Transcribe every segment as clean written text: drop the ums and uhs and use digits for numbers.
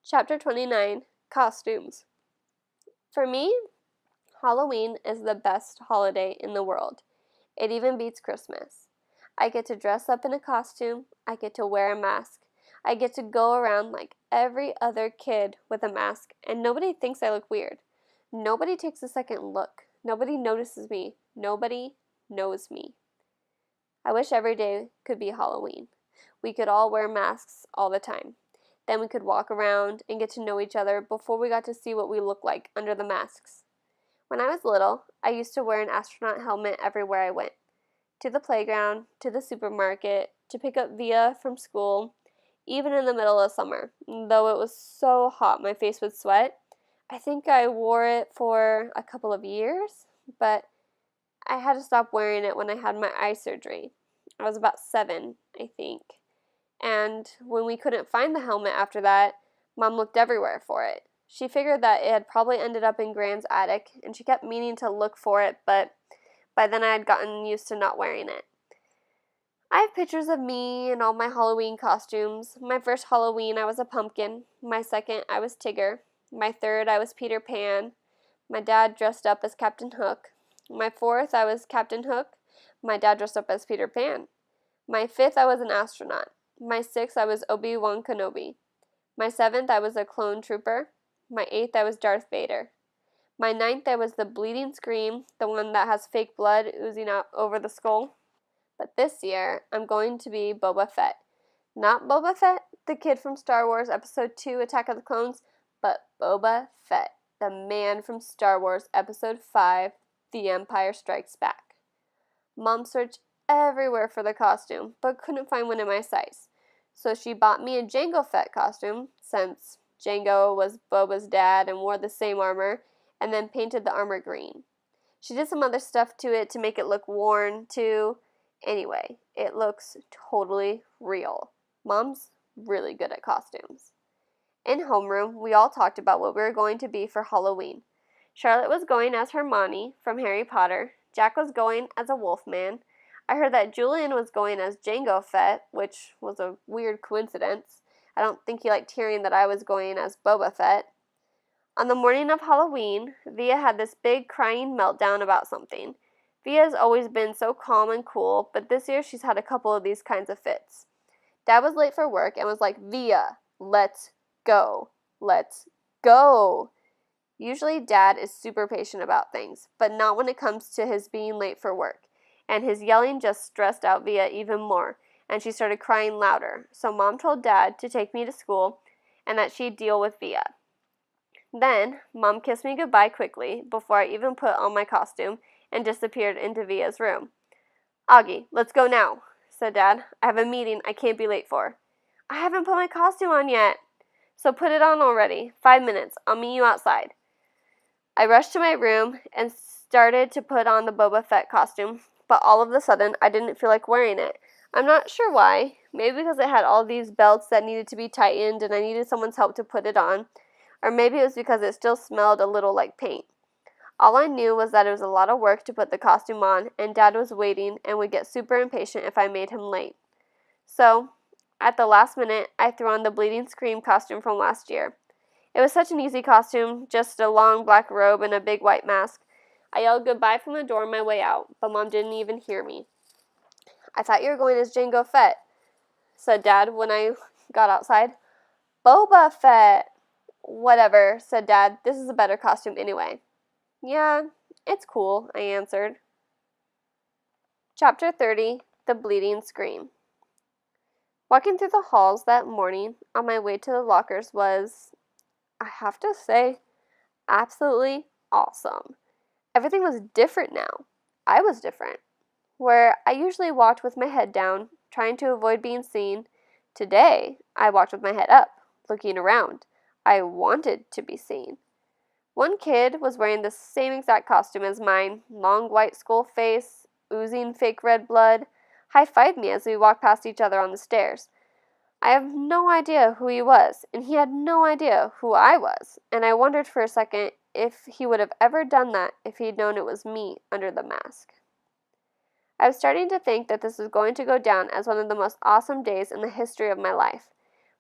Chapter 29, Costumes. For me, Halloween is the best holiday in the world. It even beats Christmas. I get to dress up in a costume, I get to wear a mask, I get to go around like every other kid with a mask, and nobody thinks I look weird. Nobody takes a second look. Nobody notices me. Nobody knows me. I wish every day could be Halloween. We could all wear masks all the time. Then we could walk around and get to know each other before we got to see what we look like under the masks. When I was little, I used to wear an astronaut helmet everywhere I went. To the playground, to the supermarket, to pick up Via from school, even in the middle of summer. Though it was so hot my face would sweat, I think I wore it for a couple of years, but I had to stop wearing it when I had my eye surgery. I was about 7, I think. And when we couldn't find the helmet after that, Mom looked everywhere for it. She figured that it had probably ended up in Grand's attic, and she kept meaning to look for it, but by then I had gotten used to not wearing it. I have pictures of me in all my Halloween costumes. My first Halloween, I was a pumpkin. My second, I was Tigger. My third, I was Peter Pan. My dad dressed up as Captain Hook. My fourth, I was Captain Hook. My dad dressed up as Peter Pan. My fifth, I was an astronaut. My sixth, I was Obi-Wan Kenobi. My seventh, I was a clone trooper. My eighth, I was Darth Vader. My ninth, I was the Bleeding Scream, the one that has fake blood oozing out over the skull. But this year, I'm going to be Boba Fett. Not Boba Fett, the kid from Star Wars Episode 2, Attack of the Clones, but Boba Fett, the man from Star Wars Episode 5, The Empire Strikes Back. Mom searched everywhere for the costume, but couldn't find one in my size. So she bought me a Jango Fett costume, since Jango was Boba's dad and wore the same armor, and then painted the armor green. She did some other stuff to it to make it look worn, too. Anyway, it looks totally real. Mom's really good at costumes. In homeroom, we all talked about what we were going to be for Halloween. Charlotte was going as Hermione from Harry Potter. Jack was going as a Wolfman. I heard that Julian was going as Jango Fett, which was a weird coincidence. I don't think he liked hearing that I was going as Boba Fett. On the morning of Halloween, Via had this big crying meltdown about something. Via has always been so calm and cool, but this year she's had a couple of these kinds of fits. Dad was late for work and was like, "Via, let's go. Let's go." Usually Dad is super patient about things, but not when it comes to his being late for work. And his yelling just stressed out Via even more, and she started crying louder. So Mom told Dad to take me to school and that she'd deal with Via. Then, Mom kissed me goodbye quickly before I even put on my costume and disappeared into Via's room. "Augie, let's go now," said Dad. "I have a meeting I can't be late for." "I haven't put my costume on yet." "So put it on already. 5 minutes. I'll meet you outside." I rushed to my room and started to put on the Boba Fett costume, but all of a sudden I didn't feel like wearing it. I'm not sure why. Maybe because it had all these belts that needed to be tightened and I needed someone's help to put it on. Or maybe it was because it still smelled a little like paint. All I knew was that it was a lot of work to put the costume on, and Dad was waiting and would get super impatient if I made him late. So, at the last minute, I threw on the Bleeding Scream costume from last year. It was such an easy costume, just a long black robe and a big white mask. I yelled goodbye from the door on my way out, but Mom didn't even hear me. "I thought you were going as Jango Fett," said Dad when I got outside. "Boba Fett!" "Whatever," said Dad. "This is a better costume anyway." "Yeah, it's cool," I answered. Chapter 30, The Bleeding Scream. Walking through the halls that morning on my way to the lockers was, I have to say, absolutely awesome. Everything was different now. I was different. Where I usually walked with my head down, trying to avoid being seen, today I walked with my head up, looking around. I wanted to be seen. One kid was wearing the same exact costume as mine, long white skull face, oozing fake red blood, high-fived me as we walked past each other on the stairs. I have no idea who he was, and he had no idea who I was, and I wondered for a second if he would have ever done that if he'd known it was me under the mask. I was starting to think that this was going to go down as one of the most awesome days in the history of my life,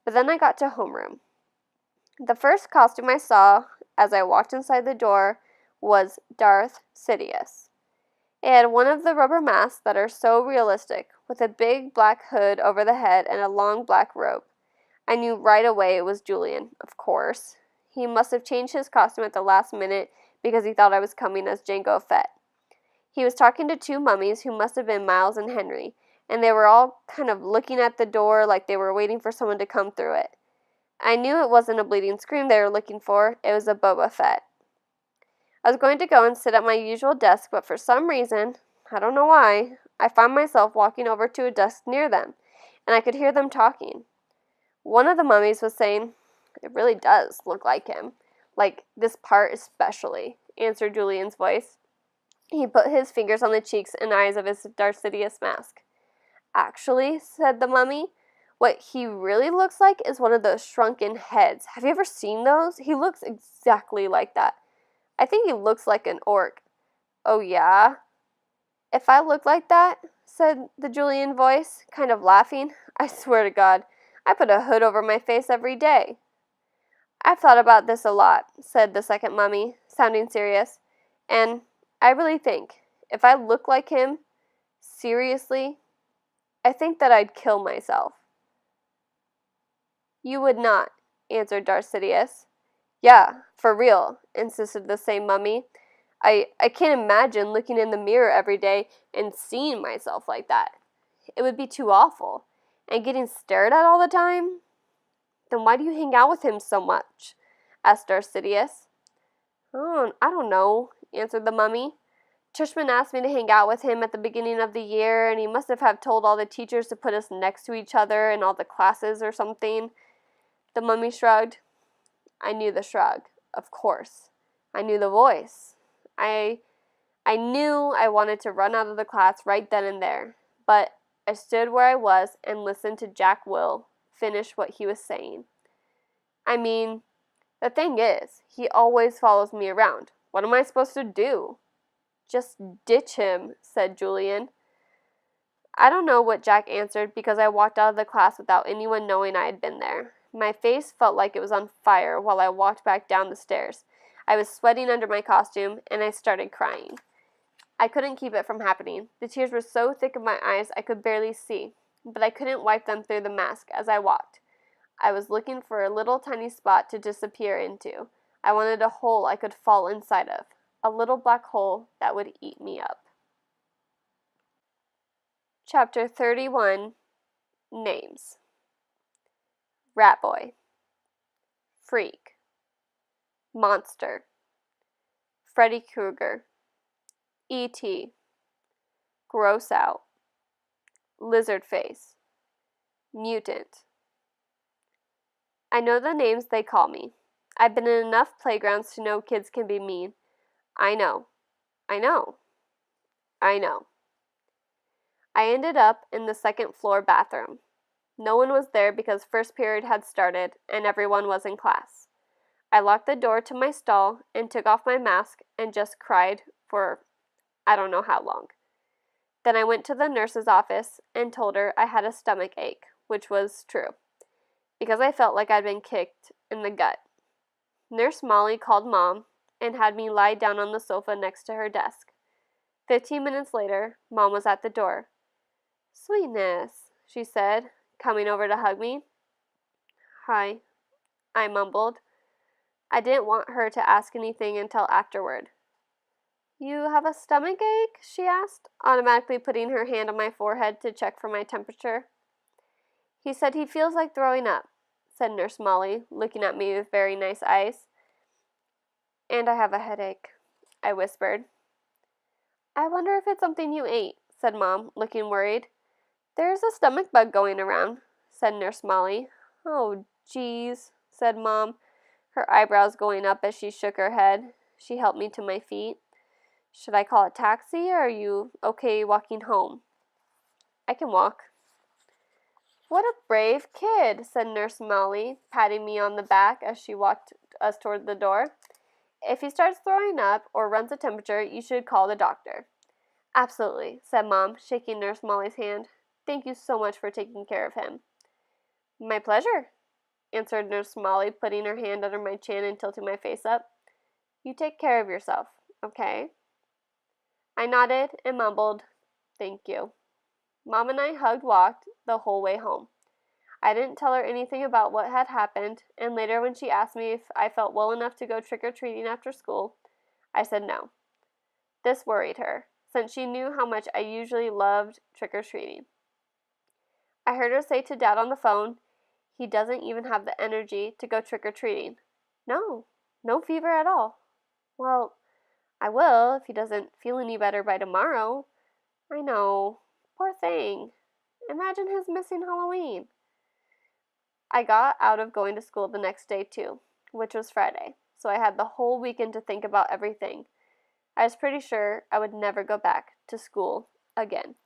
but then I got to homeroom. The first costume I saw as I walked inside the door was Darth Sidious. It had one of the rubber masks that are so realistic, with a big black hood over the head and a long black robe. I knew right away it was Julian, of course. He must have changed his costume at the last minute because he thought I was coming as Jango Fett. He was talking to two mummies who must have been Miles and Henry, and they were all kind of looking at the door like they were waiting for someone to come through it. I knew it wasn't a bleeding scream they were looking for, it was a Boba Fett. I was going to go and sit at my usual desk, but for some reason, I don't know why, I found myself walking over to a desk near them, and I could hear them talking. One of the mummies was saying, "It really does look like him. Like, this part especially," answered Julian's voice. He put his fingers on the cheeks and eyes of his Darth Sidious mask. "Actually," said the mummy, "what he really looks like is one of those shrunken heads. Have you ever seen those? He looks exactly like that. I think he looks like an orc." "Oh, yeah?" "If I look like that," said the Julian voice, kind of laughing, "I swear to God, I put a hood over my face every day." "I've thought about this a lot," said the second mummy, sounding serious, "and I really think, if I look like him, seriously, I think that I'd kill myself." "You would not," answered Darth Sidious. "Yeah, for real," insisted the same mummy. I can't imagine looking in the mirror every day and seeing myself like that. It would be too awful. And getting stared at all the time?" "Then why do you hang out with him so much?" asked Darth Sidious. I don't know," answered the mummy. "Tushman asked me to hang out with him at the beginning of the year, and he must have told all the teachers to put us next to each other in all the classes or something." The mummy shrugged. I knew the shrug, of course. I knew the voice. I knew I wanted to run out of the class right then and there, but I stood where I was and listened to Jack Will finish what he was saying. "I mean, the thing is, he always follows me around. What am I supposed to do?" "Just ditch him," said Julian. I don't know what Jack answered because I walked out of the class without anyone knowing I had been there. My face felt like it was on fire while I walked back down the stairs. I was sweating under my costume, and I started crying. I couldn't keep it from happening. The tears were so thick in my eyes I could barely see, but I couldn't wipe them through the mask as I walked. I was looking for a little tiny spot to disappear into. I wanted a hole I could fall inside of, a little black hole that would eat me up. Chapter 31, Names. Rat Boy, Freak, Monster, Freddy Krueger, E.T., Gross Out, Lizard Face, Mutant. I know the names they call me. I've been in enough playgrounds to know kids can be mean. I know. I know. I know. I ended up in the second floor bathroom. No one was there because first period had started and everyone was in class. I locked the door to my stall and took off my mask and just cried for I don't know how long. Then I went to the nurse's office and told her I had a stomach ache, which was true, because I felt like I'd been kicked in the gut. Nurse Molly called Mom and had me lie down on the sofa next to her desk. 15 minutes later, Mom was at the door. "Sweetness," she said, coming over to hug me. "Hi," I mumbled. I didn't want her to ask anything until afterward. "You have a stomach ache?" she asked, automatically putting her hand on my forehead to check for my temperature. "He said he feels like throwing up," said Nurse Molly, looking at me with very nice eyes. "And I have a headache," I whispered. "I wonder if it's something you ate," said Mom, looking worried. "There's a stomach bug going around," said Nurse Molly. "Oh, geez," said Mom, her eyebrows going up as she shook her head. She helped me to my feet. "Should I call a taxi, or are you okay walking home?" "I can walk." "What a brave kid," said Nurse Molly, patting me on the back as she walked us toward the door. "If he starts throwing up or runs a temperature, you should call the doctor." "Absolutely," said Mom, shaking Nurse Molly's hand. "Thank you so much for taking care of him." "My pleasure." answered Nurse Molly, putting her hand under my chin and tilting my face up. You take care of yourself, okay? I nodded and mumbled, thank you. Mom and I walked the whole way home. I didn't tell her anything about what had happened, and later when she asked me if I felt well enough to go trick-or-treating after school, I said no. This worried her, since she knew how much I usually loved trick-or-treating. I heard her say to Dad on the phone, he doesn't even have the energy to go trick-or-treating. No fever at all. Well, I will if he doesn't feel any better by tomorrow. I know. Poor thing. Imagine his missing Halloween. I got out of going to school the next day too, which was Friday, so I had the whole weekend to think about everything. I was pretty sure I would never go back to school again.